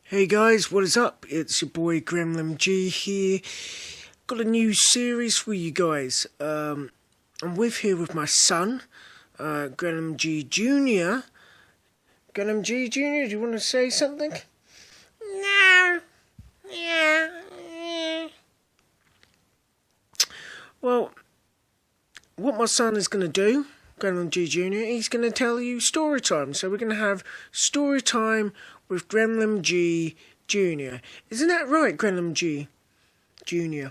Hey guys, what is up? It's your boy Gremlin G here. Got a new series for you guys. I'm here with my son, Gremlin G Jr. Gremlin G Jr., do you want to say something? No. Yeah. Well, what my son is going to do, Gremlin G Jr., he's going to tell you story time. So we're going to have story time with Gremlin G Jr. Isn't that right, Gremlin G Jr.?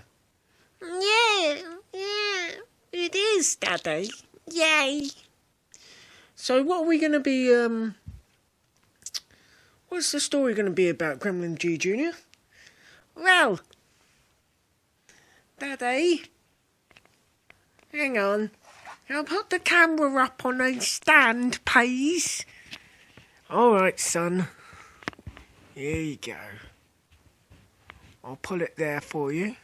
Yeah. It is, Daddy. Yay. So what are we going to be, what's the story going to be about, Gremlin G Jr.? Well, Daddy, hang on. I'll put the camera up on a stand, please. Alright, son. Here you go. I'll put it there for you.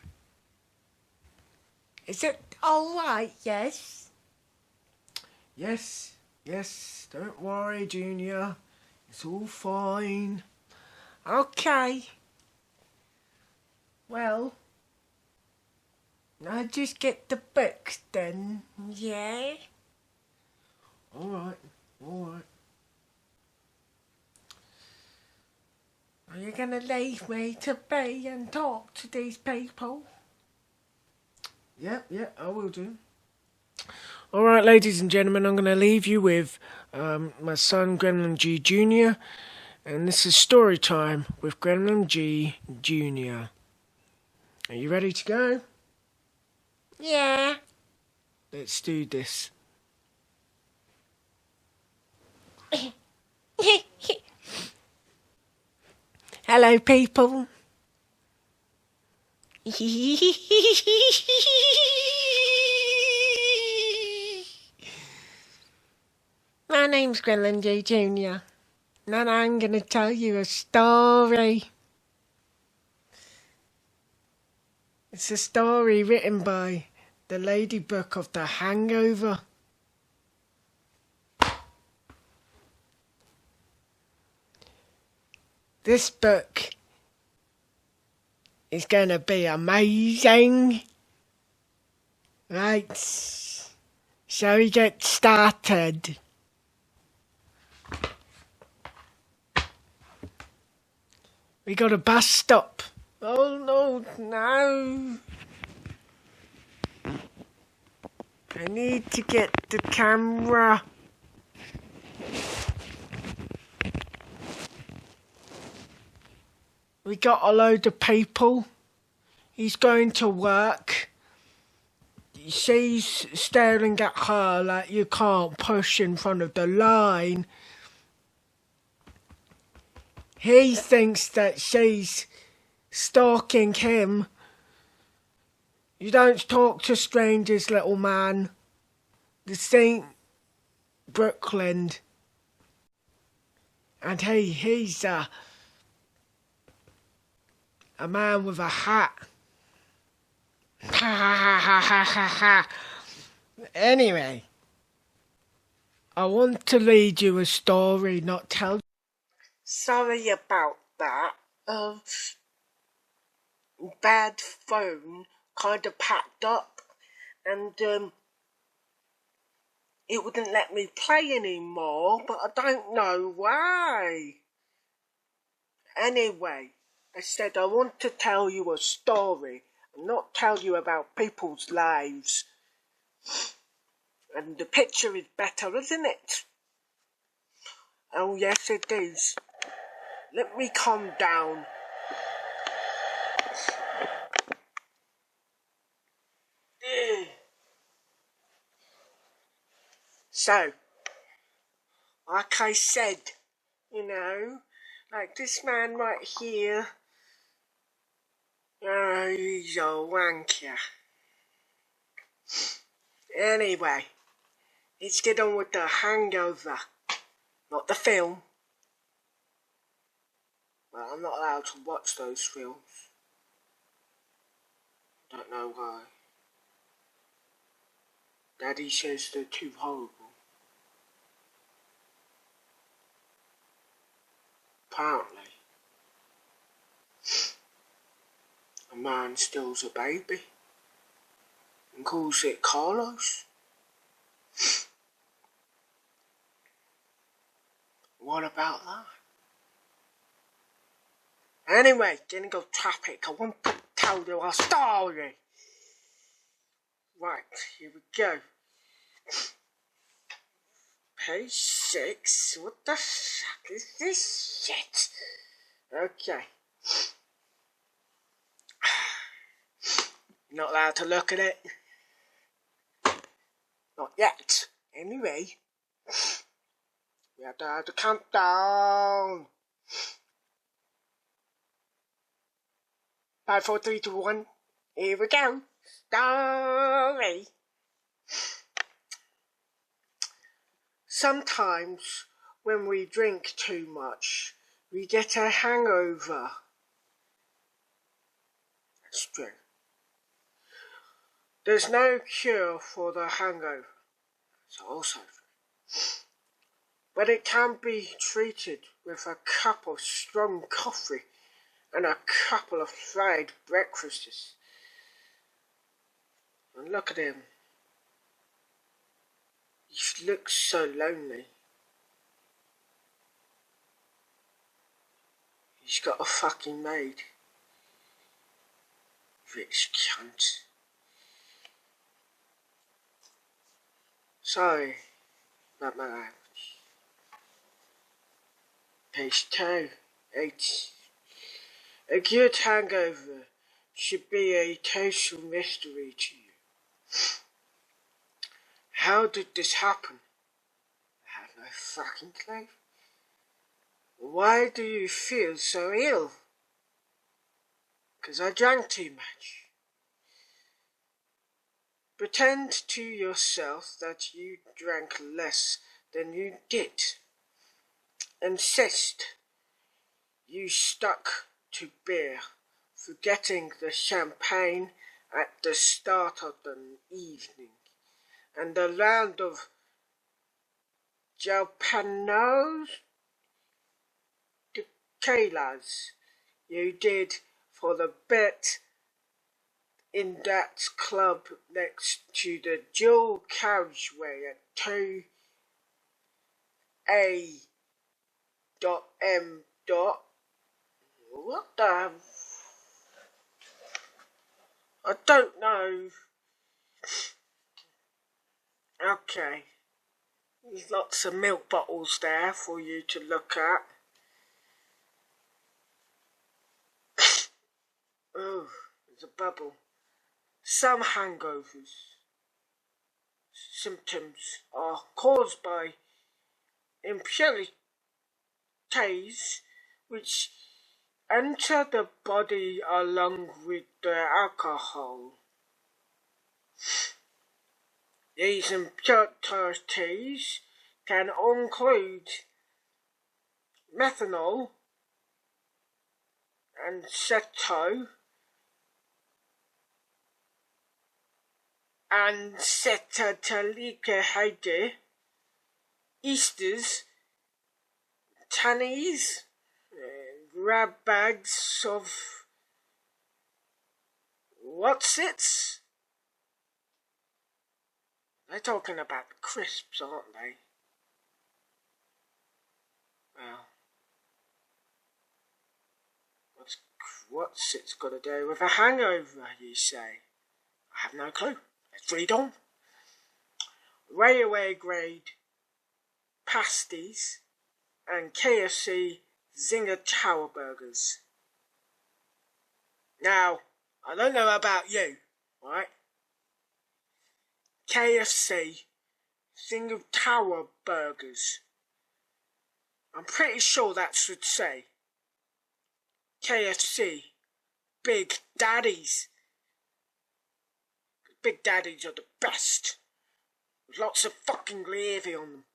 Is it alright, yes? Yes. Don't worry, Junior. It's all fine. Okay. Well, I'll just get the books then, yeah? Alright. Are you going to leave me to be and talk to these people? Yeah, I will do. Alright, ladies and gentlemen, I'm going to leave you with my son, Gremlin G Jr., and this is story time with Gremlin G Jr. Are you ready to go? Yeah. Let's do this. Hello, people. My name's Gremlin G Jr. and I'm going to tell you a story. It's a story written by the ladybug of the Hangover. This book is going to be amazing. Right, shall we get started? We got a bus stop. Oh no. I need to get the camera. We got a load of people. He's going to work. She's staring at her like you can't push in front of the line. He thinks that she's stalking him. You don't talk to strangers, little man. This ain't Brooklyn. And he's a man with a hat. Anyway, I want to read you a story, not tell. Sorry about that. Bad phone kind of packed up, and it wouldn't let me play anymore, but I don't know why. Anyway, I said I want to tell you a story and not tell you about people's lives. And the picture is better, isn't it? Oh yes, it is. Let me calm down. So, like I said, like this man right here, he's a wanker. Anyway, let's get on with the Hangover, not the film. Well, I'm not allowed to watch those films. Don't know why. Daddy says they're too horrible. Apparently. man steals a baby and calls it Carlos. What about that? Anyway, getting off topic, I want to tell you a story. Right, here we go. Page 6. What the fuck is this shit? Okay. You're not allowed to look at it. Not yet. Anyway. We have to have the countdown. 5, 4, 3, 2, 1. Here we go. Story. Sometimes when we drink too much, we get a hangover. That's true. There's no cure for the hangover. It's also true. But it can be treated with a cup of strong coffee and a couple of fried breakfasts. And look at him. He looks so lonely. He's got a fucking maid. Rich cunt. Sorry about my language. Page 2, 8. A good hangover should be a total mystery to you. How did this happen? I have no fucking clue. Why do you feel so ill? 'Cause I drank too much. Pretend to yourself that you drank less than you did. Insist you stuck to beer, forgetting the champagne at the start of the evening and the round of jalapenos tequilas you did for the bet in that club next to the dual carriageway at 2A.M. What the? I don't know. Okay. There's lots of milk bottles there for you to look at. Oh, there's a bubble. Some hangovers symptoms are caused by impurities which enter the body along with the alcohol. These impurities can include methanol, acetylgaldehyde, esters, tannins, grab bags of what's it? They're talking about the crisps, aren't they? Well, what's it's got to do with a hangover, you say? I have no clue. Let's read on. Railway grade pasties and KFC Zinger Tower burgers. Now, I don't know about you, right? KFC Zinger Tower burgers. I'm pretty sure that should say KFC Big Daddies. Big Daddies are the best. With lots of fucking gravy on them.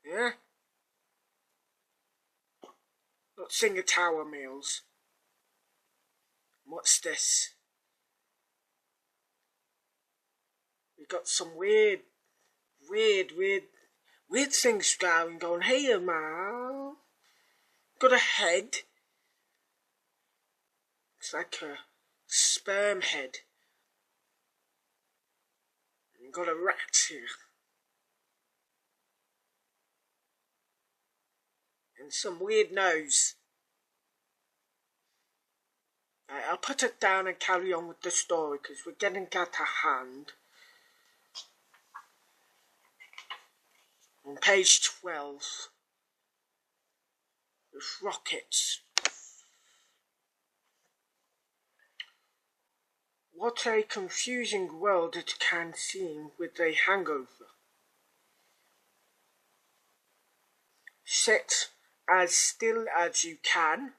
Yeah? Not Zinger Tower meals. What's this? We've got some weird things going on here, man. Got a head. It's like a sperm head. And got a rat here. And some weird nose. I'll put it down and carry on with the story because we're getting out of hand. On page 12, there's rockets. What a confusing world it can seem with a hangover. Sit as still as you can.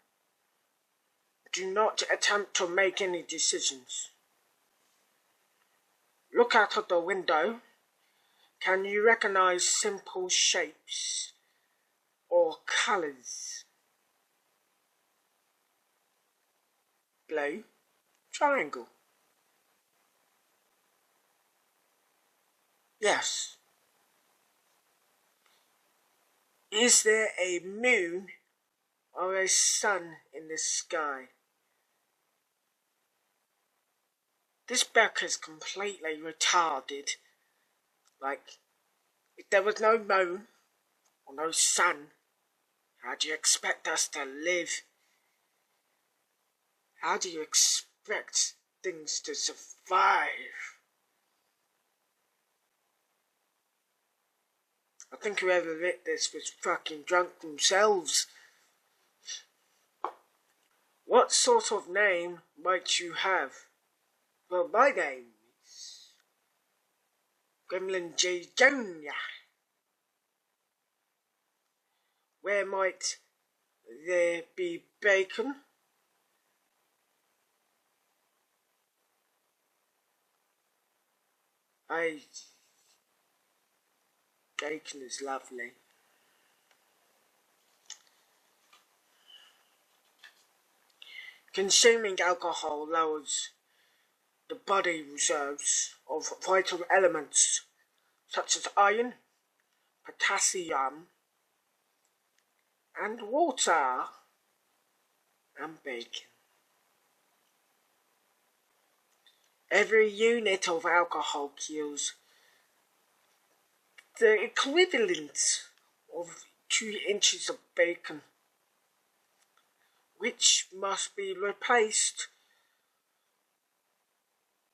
Do not attempt to make any decisions. Look out of the window. Can you recognize simple shapes or colors? Blue, triangle. Yes. Is there a moon or a sun in the sky? This book is completely retarded. Like, if there was no moon or no sun, how do you expect us to live? How do you expect things to survive? I think whoever wrote this was fucking drunk themselves. What sort of name might you have? Well, my name is Gremlin Jr. Where might there be bacon? Bacon is lovely. Consuming alcohol lowers the body reserves of vital elements such as iron, potassium, and water, and bacon. Every unit of alcohol kills the equivalent of 2 inches of bacon, which must be replaced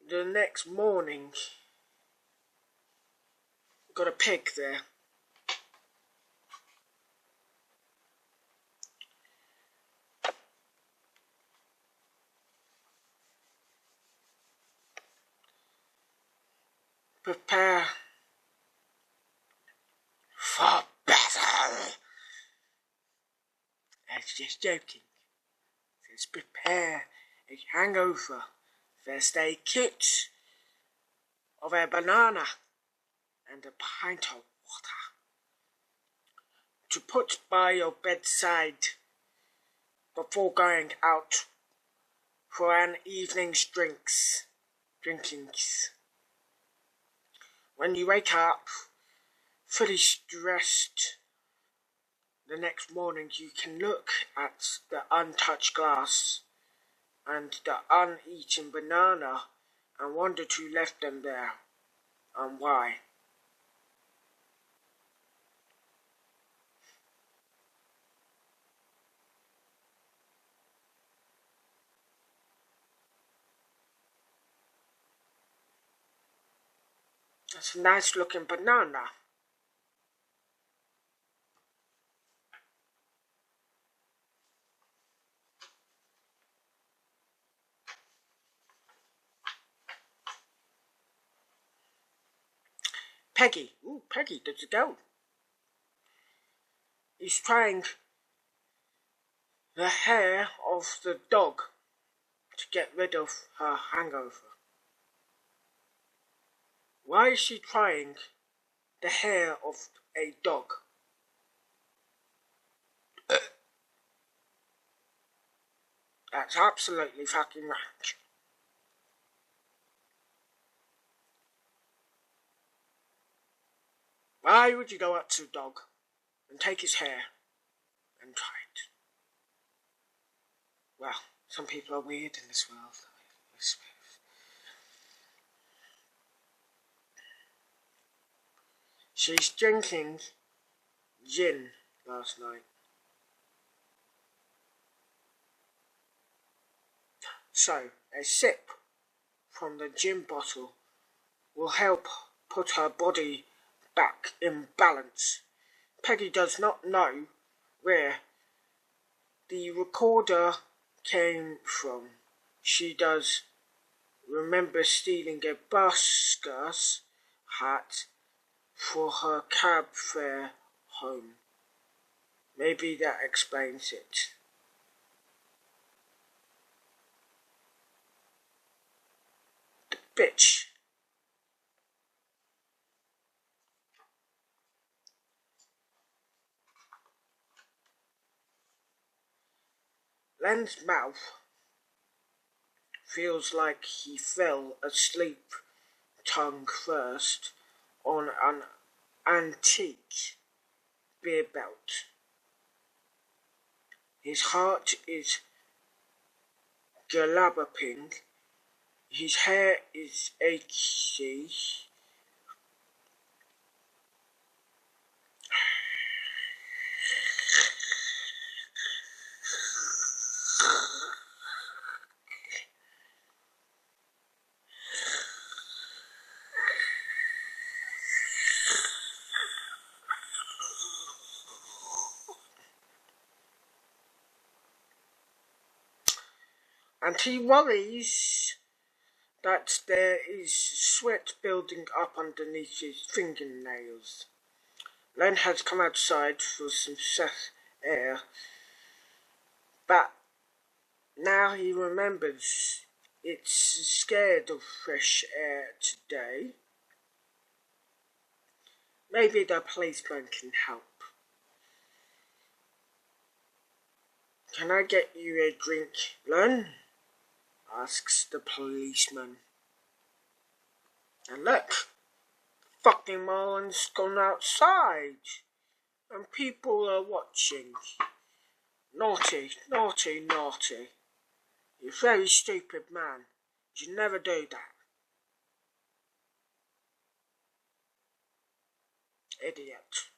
the next morning. Got a pig there. Prepare for battle. That's just joking. Let's prepare a hangover. First a kit of a banana and a pint of water to put by your bedside before going out for an evening's drinkings. When you wake up fully stressed the next morning, you can look at the untouched glass and the uneaten banana and wonder who left them there and why. That's a nice looking banana. Peggy. Ooh, Peggy, there's a go. He's trying the hair of the dog to get rid of her hangover. Why is she trying the hair of a dog? That's absolutely fucking right. Why would you go up to a dog and take his hair and try it? Well, some people are weird in this world. She's drinking gin last night. So, a sip from the gin bottle will help put her body back in balance. Peggy does not know where the recorder came from. She does remember stealing a busker's hat for her cab fare home. Maybe that explains it. The bitch. Len's mouth feels like he fell asleep tongue first on an antique beer belt. His heart is galloping, his hair is achy, and he worries that there is sweat building up underneath his fingernails. Len has come outside for some fresh air, but now he remembers it's scared of fresh air today. Maybe the policeman can help. Can I get you a drink, Len? Asks the policeman. And look, fucking Marlon's gone outside, and people are watching. Naughty, naughty, naughty. You're a very stupid man. You should never do that. Idiot.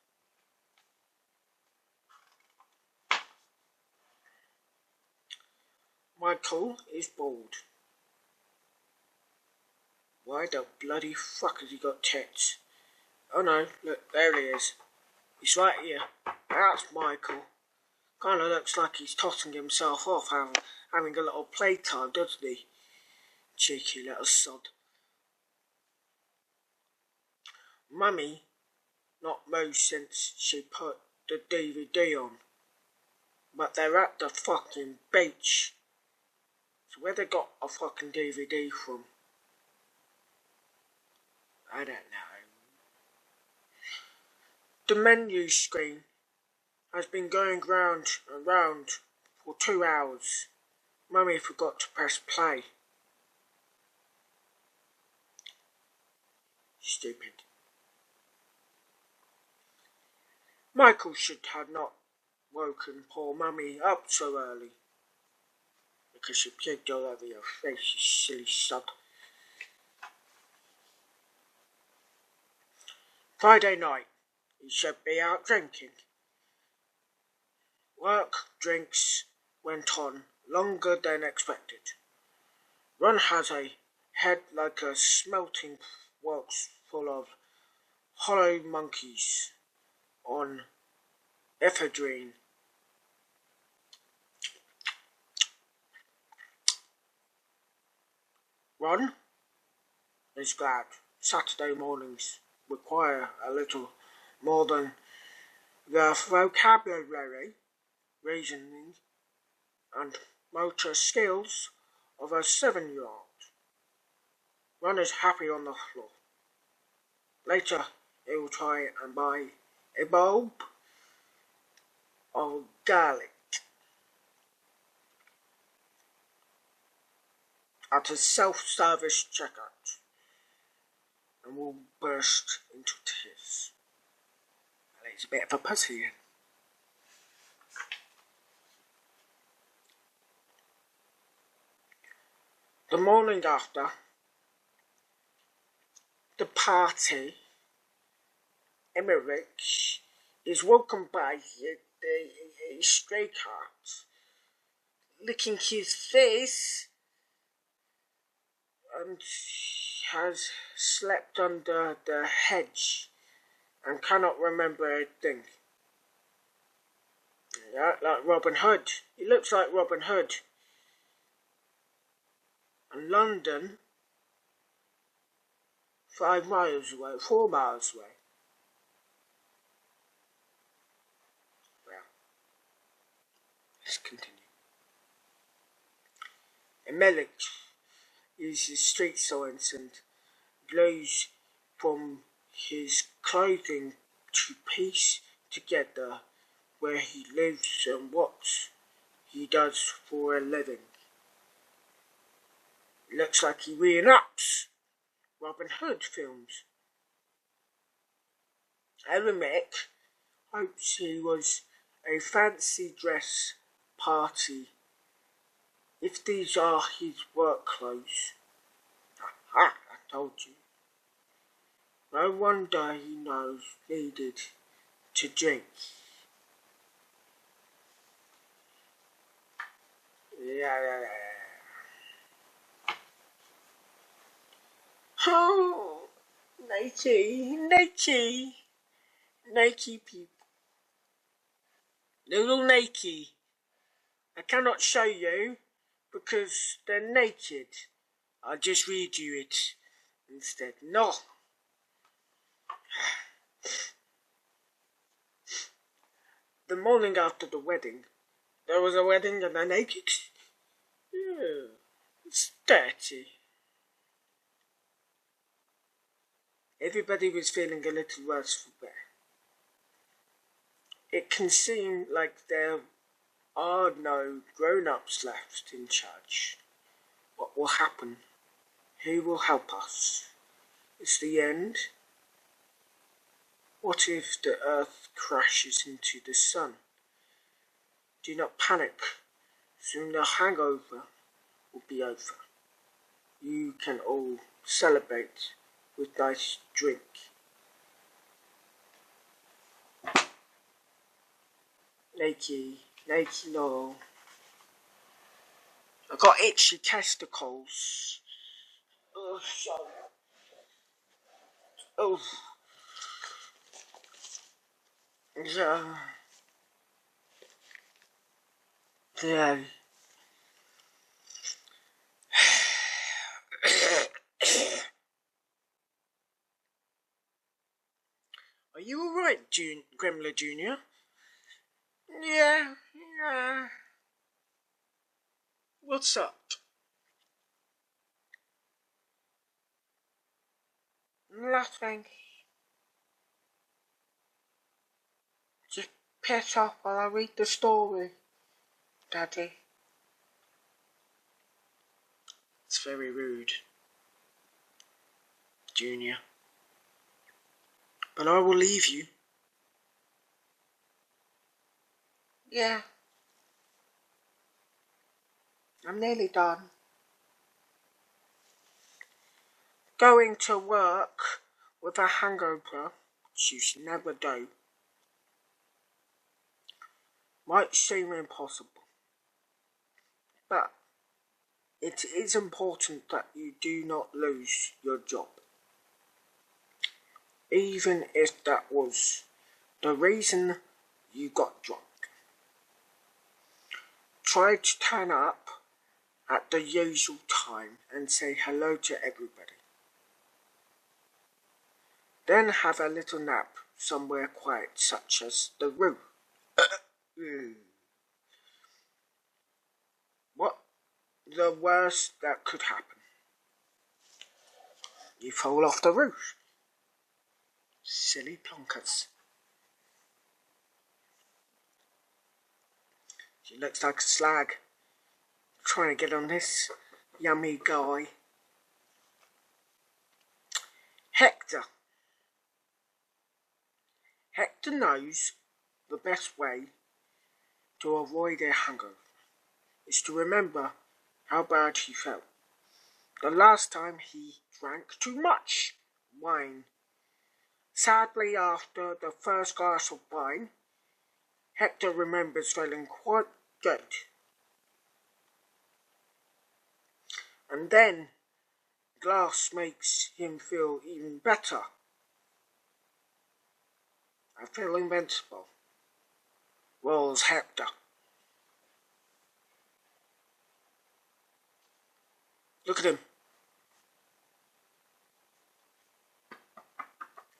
Michael is bald. Why the bloody fuck has he got tits? Oh no, look, there he is. He's right here. That's Michael. Kinda looks like he's tossing himself off, having a little playtime, doesn't he? Cheeky little sod. Mummy not moved since she put the DVD on. But they're at the fucking beach. So where they got a fucking DVD from? I don't know. The menu screen has been going round and round for 2 hours. Mummy forgot to press play. Stupid. Michael should have not woken poor Mummy up so early, because she puked all over your face, you silly sod. Friday night, he should be out drinking. Work drinks went on longer than expected. Ron has a head like a smelting works full of hollow monkeys on ephedrine. Ron is glad Saturday mornings require a little more than the vocabulary, reasoning, and motor skills of a 7-year-old. Ron is happy on the floor. Later, he will try and buy a bulb of garlic at a self-service checkout and will burst into tears. And he's a bit of a pussy. The morning after the party, Emmerich is woken by a stray cat licking his face and has slept under the hedge and cannot remember a thing. Yeah, like Robin Hood. He looks like Robin Hood. And London, 5 miles away, 4 miles away. Well, let's continue. Emelich uses street signs and blows from his clothing to piece together where he lives and what he does for a living. It looks like he reenacts Robin Hood films. Eremic hopes he was a fancy dress party. If these are his work clothes. Aha, I told you. No wonder he knows needed to drink. Yeah. Oh, Nike people. Little Nike. I cannot show you because they're naked. I'll just read you it instead. No. The morning after the wedding, there was a wedding and they're naked. Yeah, it's dirty. Everybody was feeling a little worse for wear. It can seem like there are no grown-ups left in charge. What will happen? Who will help us? Is the end? What if the earth crashes into the sun? Do not panic. Soon the hangover will be over. You can all celebrate with nice drink. Nike, no. I got itchy testicles. Oh, sorry. Oh. Yeah. Are you alright, Gremlin Jr.? Yeah. What's up? Nothing. Just piss off while I read the story, Daddy. It's very rude, Junior. But I will leave you. Yeah. I'm nearly done. Going to work with a hangover, which you should never do, might seem impossible. But it is important that you do not lose your job. Even if that was the reason you got drunk. Try to turn up at the usual time and say hello to everybody. Then have a little nap somewhere quiet, such as the room. What the worst that could happen? You fall off the roof. Silly plonkers. She looks like a slag. Trying to get on this yummy guy. Hector. Hector knows the best way to avoid a hangover is to remember how bad he felt. The last time he drank too much wine. Sadly, after the first glass of wine, Hector remembers feeling quite good. And then, glass makes him feel even better. I feel invincible, roars Hector. Look at him.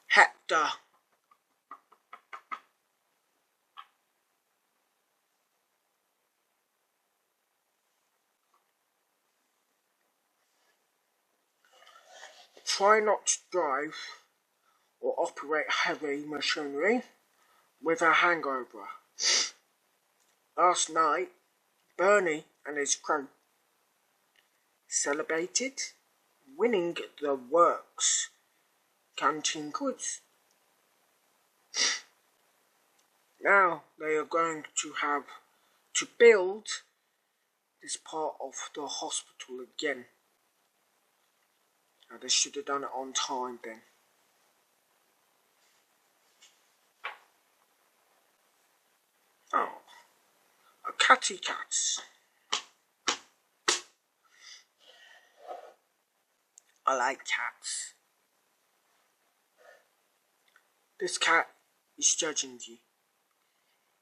Hector. Try not to drive or operate heavy machinery with a hangover. Last night, Bernie and his crew celebrated winning the Works Canteen quiz. Now they are going to have to build this part of the hospital again. Now they should have done it on time then. Oh, a catty cats. I like cats. This cat is judging you.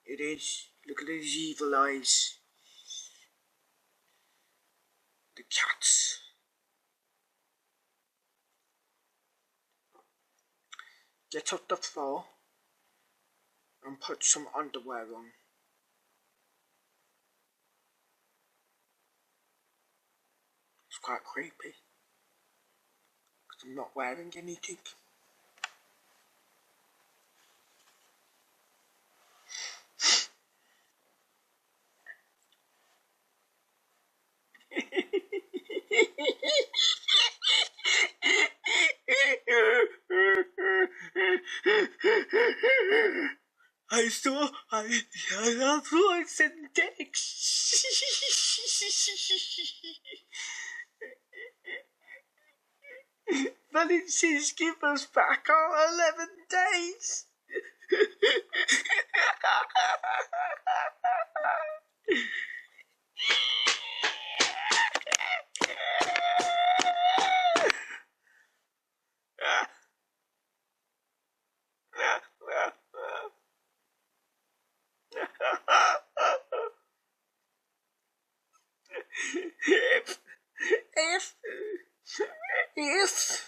It is. Look at his evil eyes. The cats. Get off the floor and put some underwear on. It's quite creepy, because I'm not wearing anything. I saw it said dicks. But it says give us back our 11 days. If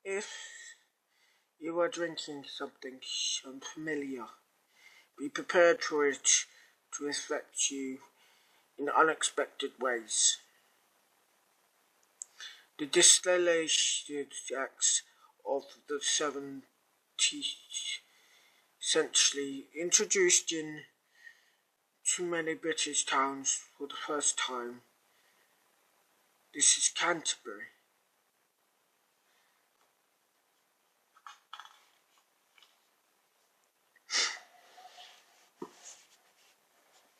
if you are drinking something unfamiliar, be prepared for it to affect you in unexpected ways. The distillation acts of the 17th century introduced in too many British towns for the first time. This is Canterbury.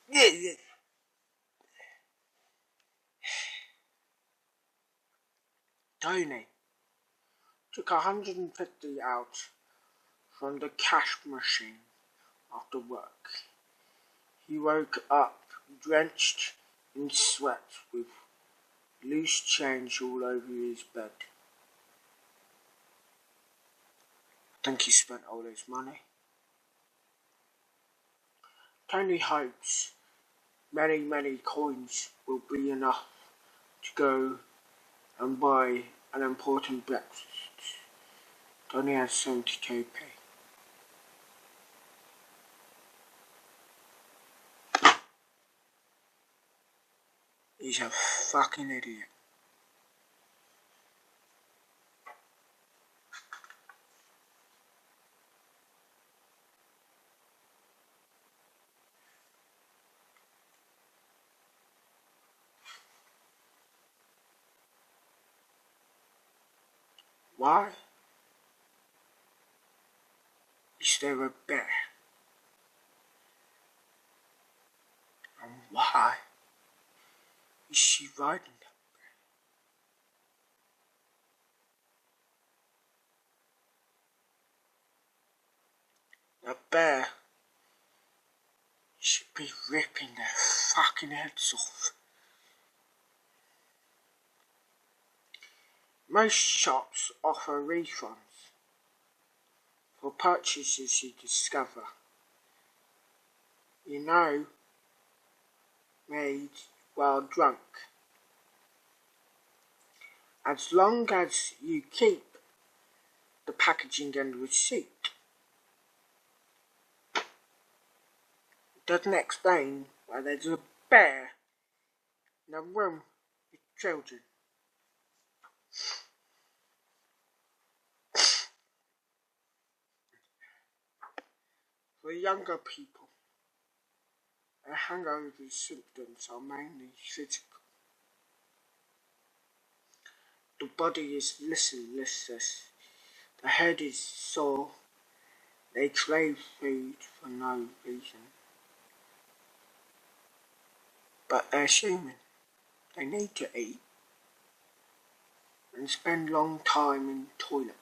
Yeah. Tony took 150 out from the cash machine after work. He woke up drenched in sweat with loose change all over his bed. I think he spent all his money. Tony hopes many coins will be enough to go and buy an important breakfast. Tony has 72p. He's a fucking idiot. Why is there a bear? And why is she riding that bear? The bear should be ripping their fucking heads off. Most shops offer refunds for purchases you discover, made while drunk, as long as you keep the packaging and receipt. It doesn't explain why there's a bear in a room with children. For younger people, a hangover's symptoms are mainly physical. The body is listless, the head is sore, they crave food for no reason. But they're human, they need to eat and spend long time in the toilet.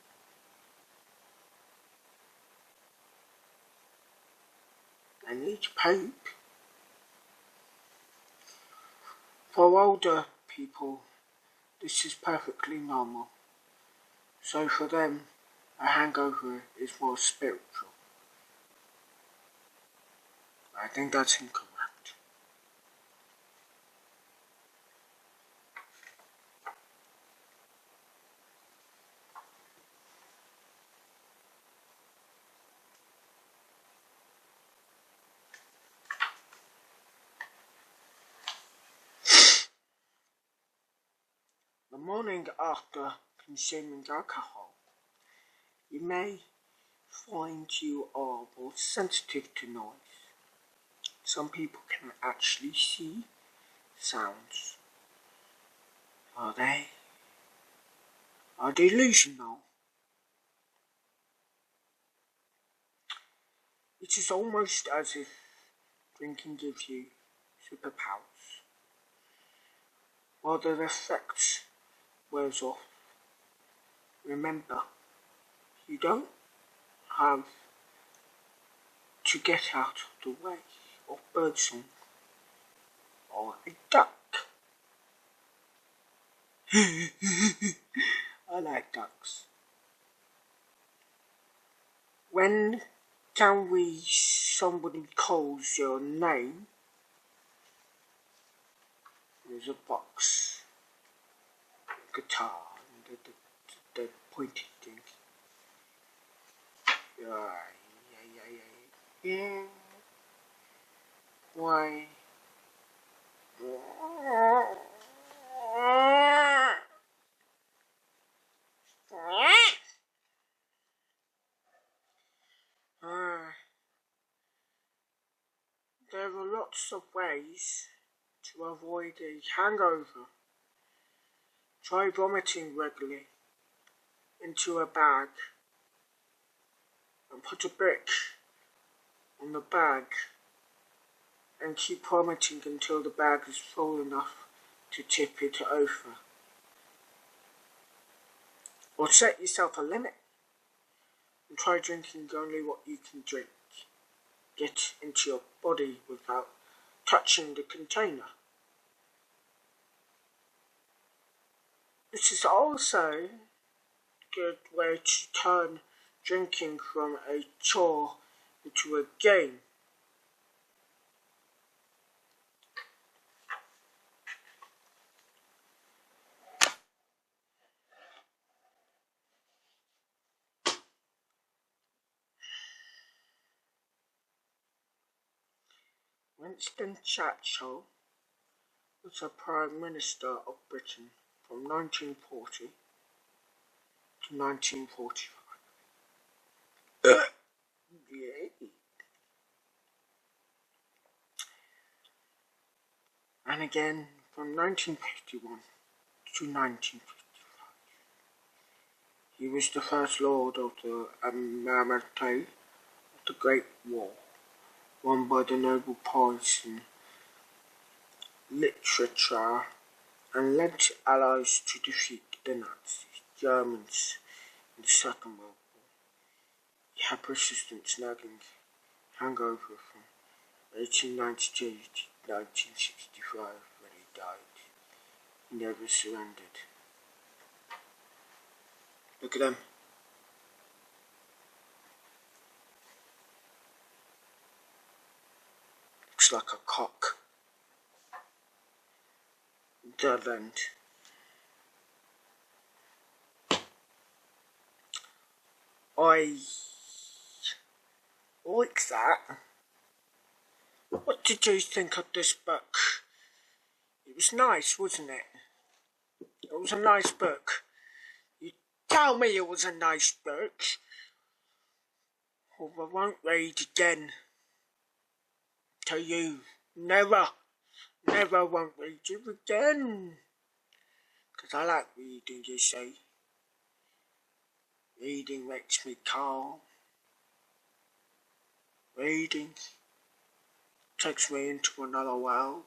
They need to poop. For older people, this is perfectly normal. So for them, a hangover is more spiritual. I think that's incorrect. The morning after consuming alcohol, you may find you are more sensitive to noise. Some people can actually see sounds. Are they delusional? It is almost as if drinking gives you superpowers. While the effect wears off, remember, you don't have to get out of the way of birdsong or a duck. I like ducks. When somebody calls your name, there's a box, guitar, and the pointy thing. Yeah. Why? There are lots of ways to avoid a hangover. Try vomiting regularly into a bag and put a brick on the bag and keep vomiting until the bag is full enough to tip it over. Or set yourself a limit and try drinking only what you can drink. Get into your body without touching the container. This is also a good way to turn drinking from a chore into a game. Winston Churchill was a Prime Minister of Britain from 1940 to 1945. Yay. And again from 1951 to 1955. He was the first lord of the Amalfi of the Great War, won by the Nobel Prize in Literature, and led allies to defeat the Nazis, Germans in the Second World War. He had persistent nagging hangover from 1892 to 1965 when he died. He never surrendered. Look at him. Looks like a cock. Dead end. I like that. What did you think of this book? It was nice, wasn't it? It was a nice book. You tell me it was a nice book, or I won't read again. To you. Never won't read you again. Because I like reading, you see. Reading makes me calm. Reading takes me into another world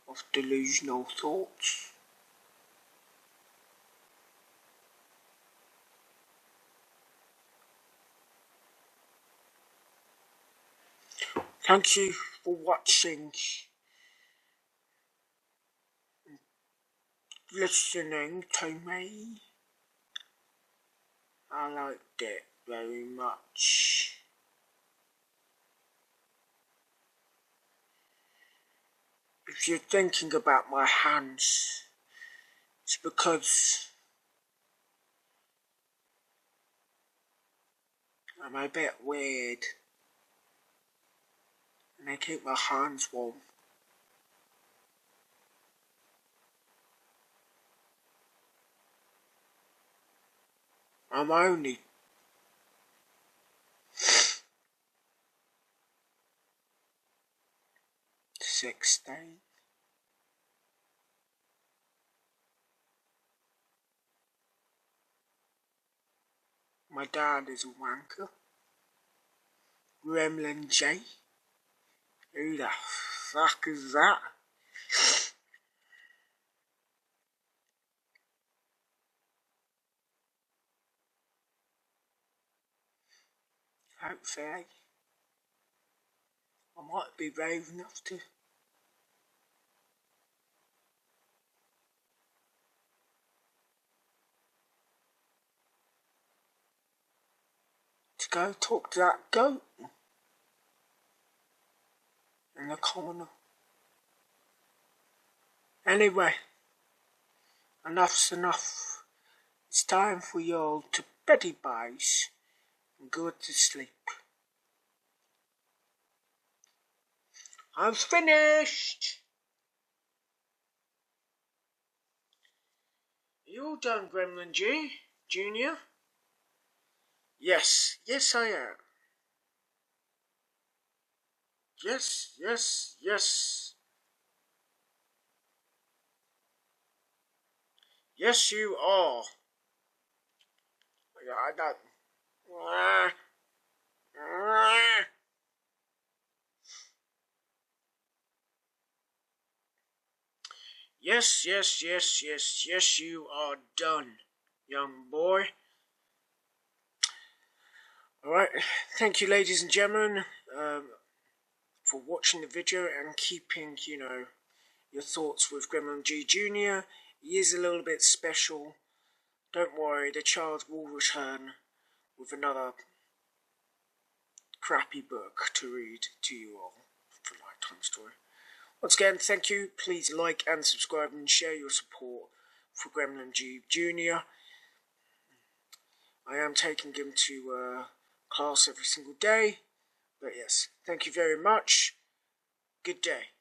of delusional thoughts. Thank you for watching, listening to me. I liked it very much. If you're thinking about my hands, it's because I'm a bit weird and they keep my hands warm. I'm only 16. My dad is a wanker. Gremlin J. Who the fuck is that? Hopefully, I might be brave enough to go talk to that goat in the corner. Anyway, enough's enough. It's time for you all to beddy buys and go to sleep. I'm finished. You all done, Gremlin G, Junior? Yes, I am. Yes. Yes, you are. I don't. Yes, you are done, young boy. Alright, thank you, ladies and gentlemen, for watching the video and keeping, your thoughts with Gremlin G Jr. He is a little bit special. Don't worry, the child will return with another crappy book to read to you all for Lifetime Story. Once again, thank you. Please like and subscribe and share your support for Gremlin G Jr. I am taking him to class every single day. But yes, thank you very much. Good day.